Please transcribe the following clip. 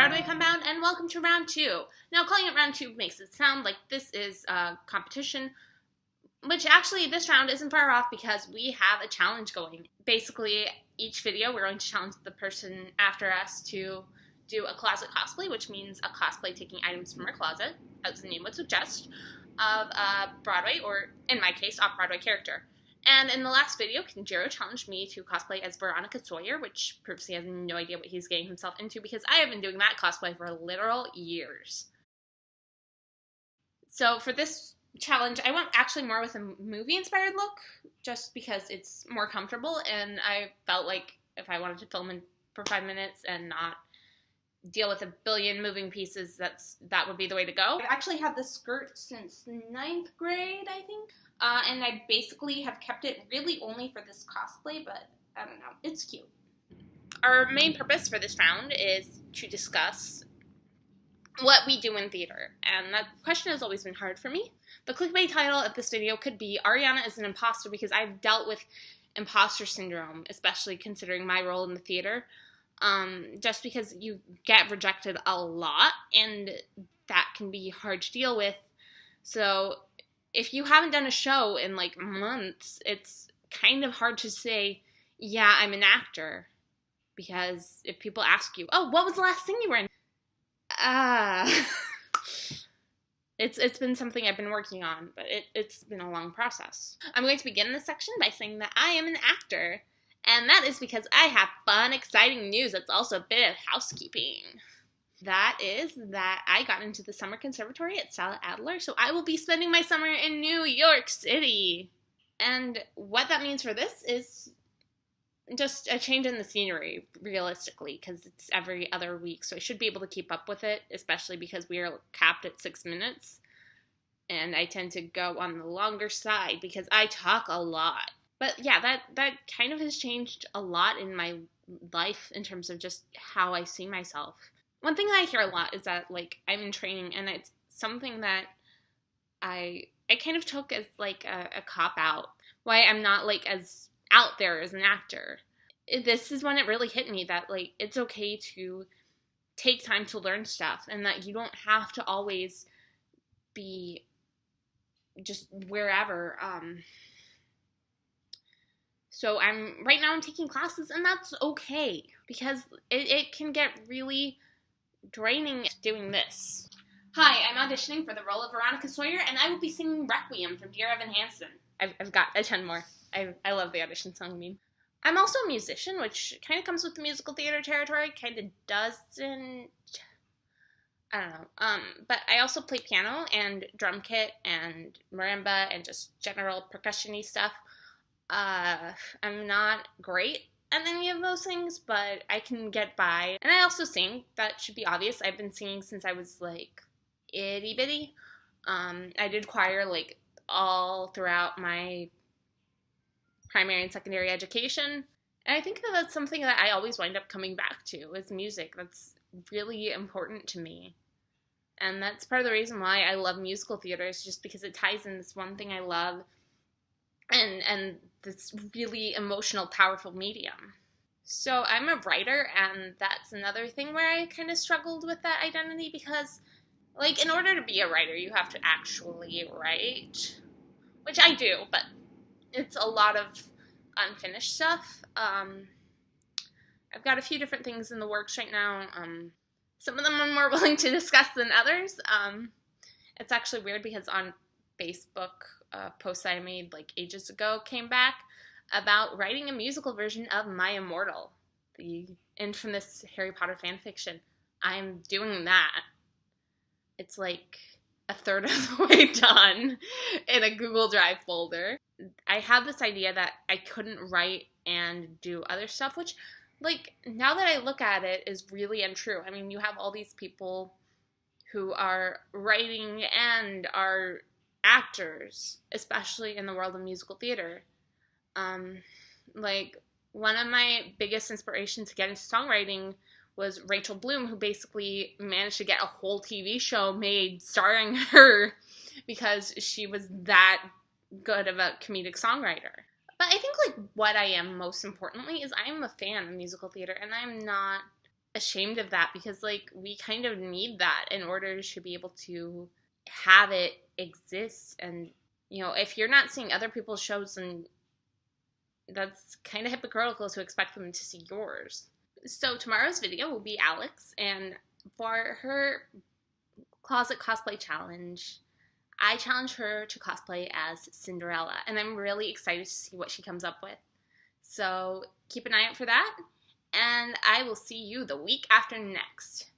BroadwayCon bound, and welcome to round 2. Now, calling it round 2 makes it sound like this is a competition, which actually this round isn't far off because we have a challenge going. Basically, each video we're going to challenge the person after us to do a closet cosplay, which means a cosplay taking items from our closet, as the name would suggest, of a Broadway, or in my case, off-Broadway character. And in the last video, Kenjiro challenged me to cosplay as Veronica Sawyer, which proves he has no idea what he's getting himself into because I have been doing that cosplay for literal years. So for this challenge, I went actually more with a movie-inspired look, just because it's more comfortable, and I felt like if I wanted to film for 5 minutes and not deal with a billion moving pieces, that would be the way to go. I've actually had this skirt since 9th grade, I think. And I basically have kept it really only for this cosplay, but I don't know, it's cute. Our main purpose for this round is to discuss what we do in theater, and that question has always been hard for me. The clickbait title of this video could be Ariana is an imposter, because I've dealt with imposter syndrome, especially considering my role in the theater. Just because you get rejected a lot, and that can be hard to deal with. So if you haven't done a show in like months, it's kind of hard to say, yeah, I'm an actor. Because if people ask you, oh, what was the last thing you were in? It's been something I've been working on, but it's been a long process. I'm going to begin this section by saying that I am an actor. And that is because I have fun, exciting news that's also a bit of housekeeping. That is that I got into the summer conservatory at Stella Adler, so I will be spending my summer in New York City. And what that means for this is just a change in the scenery, realistically, because it's every other week, so I should be able to keep up with it, especially because we are capped at 6 minutes. And I tend to go on the longer side because I talk a lot. But yeah, that kind of has changed a lot in my life in terms of just how I see myself. One thing that I hear a lot is that, like, I'm in training, and it's something that I kind of took as, like, a cop-out. Why I'm not, like, as out there as an actor. This is when it really hit me that, like, it's okay to take time to learn stuff, and that you don't have to always be just wherever. So right now I'm taking classes, and that's okay, because it can get really draining doing this. Hi, I'm auditioning for the role of Veronica Sawyer, and I will be singing Requiem from Dear Evan Hansen. I've got a ton more. I love the audition song, I mean. I'm also a musician, which kind of comes with the musical theater territory, kind of doesn't. I don't know. But I also play piano and drum kit and marimba and just general percussion-y stuff. I'm not great at any of those things, but I can get by. And I also sing. That should be obvious. I've been singing since I was, like, itty bitty. I did choir, like, all throughout my primary and secondary education. And I think that that's something that I always wind up coming back to, is music. That's really important to me. And that's part of the reason why I love musical theater, is just because it ties in this one thing I love and this really emotional, powerful medium. So I'm a writer, and that's another thing where I kind of struggled with that identity, because, like, in order to be a writer, you have to actually write, which I do, but it's a lot of unfinished stuff. I've got a few different things in the works right now. Some of them I'm more willing to discuss than others. It's actually weird because on Facebook, post I made like ages ago came back about writing a musical version of My Immortal, the infamous Harry Potter fanfiction. I'm doing that. It's like a third of the way done in a Google Drive folder. I had this idea that I couldn't write and do other stuff, which, like, now that I look at it, is really untrue. I mean, you have all these people who are writing and are actors, especially in the world of musical theater. Like, one of my biggest inspirations to get into songwriting was Rachel Bloom, who basically managed to get a whole TV show made starring her because she was that good of a comedic songwriter. But I think, like, what I am most importantly is I am a fan of musical theater, and I'm not ashamed of that because, like, we kind of need that in order to be able to have it exist. And, you know, if you're not seeing other people's shows, then that's kind of hypocritical to expect them to see yours. So tomorrow's video will be Alex, and for her closet cosplay challenge, I challenge her to cosplay as Cinderella, and I'm really excited to see what she comes up with. So keep an eye out for that, and I will see you the week after next.